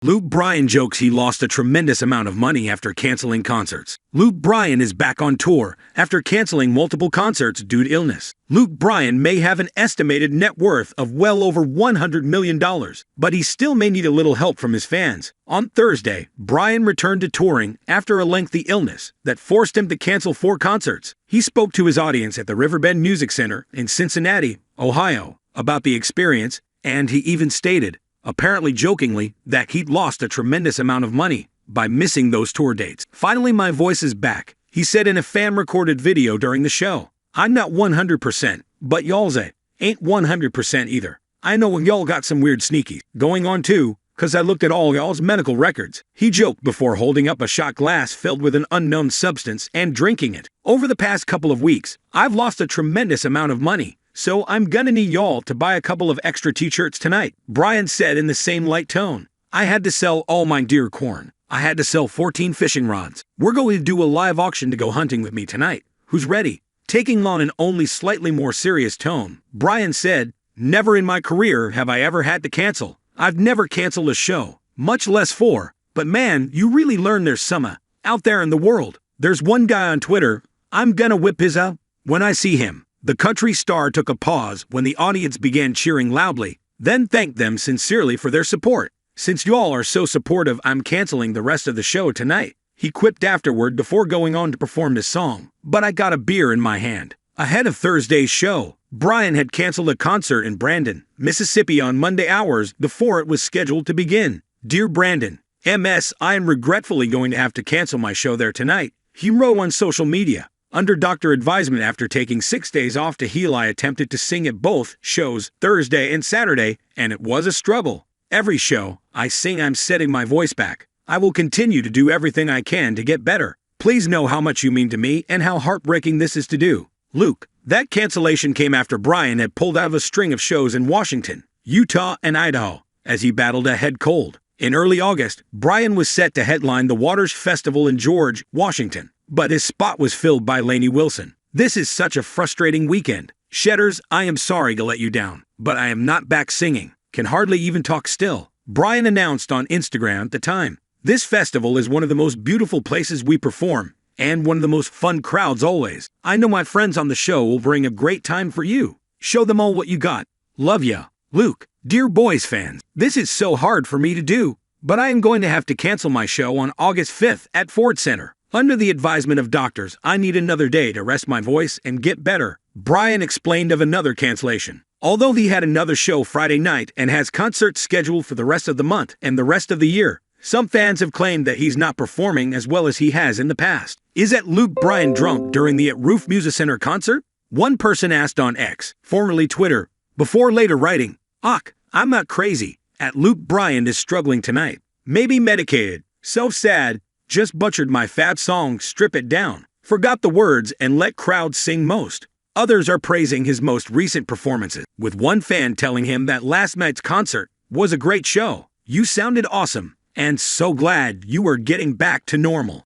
Luke Bryan jokes he lost a tremendous amount of money after canceling concerts. Luke Bryan is back on tour after canceling multiple concerts due to illness. Luke Bryan may have an estimated net worth of well over $100 million, but he still may need a little help from his fans. On Thursday, Bryan returned to touring after a lengthy illness that forced him to cancel 4 concerts. He spoke to his audience at the Riverbend Music Center in Cincinnati, Ohio, about the experience, and he even stated, apparently jokingly, that he'd lost a tremendous amount of money by missing those tour dates. "Finally, my voice is back," he said in a fan-recorded video during the show. "I'm not 100%, but y'all's ain't 100% either. I know y'all got some weird sneakies going on too, 'cause I looked at all y'all's medical records," he joked before holding up a shot glass filled with an unknown substance and drinking it. "Over the past couple of weeks, I've lost a tremendous amount of money. So I'm gonna need y'all to buy a couple of extra t-shirts tonight," Bryan said in the same light tone. "I had to sell all my deer corn. I had to sell 14 fishing rods. We're going to do a live auction to go hunting with me tonight. Who's ready?" Taking on an only slightly more serious tone, Bryan said, "Never in my career have I ever had to cancel. I've never canceled a show, much less 4. But man, you really learn there's some out there in the world. There's one guy on Twitter, I'm gonna whip his when I see him." The country star took a pause when the audience began cheering loudly, then thanked them sincerely for their support. "Since y'all are so supportive, I'm canceling the rest of the show tonight," he quipped afterward before going on to perform his song. "But I got a beer in my hand." Ahead of Thursday's show, Bryan had canceled a concert in Brandon, Mississippi on Monday hours before it was scheduled to begin. "Dear Brandon, MS, I am regretfully going to have to cancel my show there tonight," he wrote on social media. Under doctor advisement after taking 6 days off to heal, I attempted to sing at both shows, Thursday and Saturday, and it was a struggle. Every show I sing, I'm setting my voice back. I will continue to do everything I can to get better. Please know how much you mean to me and how heartbreaking this is to do. Luke. That cancellation came after Bryan had pulled out of a string of shows in Washington, Utah, and Idaho as he battled a head cold. In early August, Bryan was set to headline the Waters Festival in George, Washington, but his spot was filled by Lainey Wilson. "This is such a frustrating weekend. Shedders, I am sorry to let you down, but I am not back singing. Can hardly even talk still," Bryan announced on Instagram at the time. "This festival is one of the most beautiful places we perform, and one of the most fun crowds always. I know my friends on the show will bring a great time for you. Show them all what you got. Love ya, Luke." "Dear Boys fans, this is so hard for me to do, but I am going to have to cancel my show on August 5th at Ford Center. Under the advisement of doctors, I need another day to rest my voice and get better," Bryan explained of another cancellation. Although he had another show Friday night and has concerts scheduled for the rest of the month and the rest of the year, some fans have claimed that he's not performing as well as he has in the past. "Is that Luke Bryan drunk during the at Roof Music Center concert?" one person asked on X, formerly Twitter, before later writing, I'm not crazy. At Luke Bryan is struggling tonight. Maybe medicated. So sad. Just butchered my fab song, Strip It Down. Forgot the words and let crowds sing most." Others are praising his most recent performances, with one fan telling him that last night's concert was a great show. "You sounded awesome, and so glad you are getting back to normal."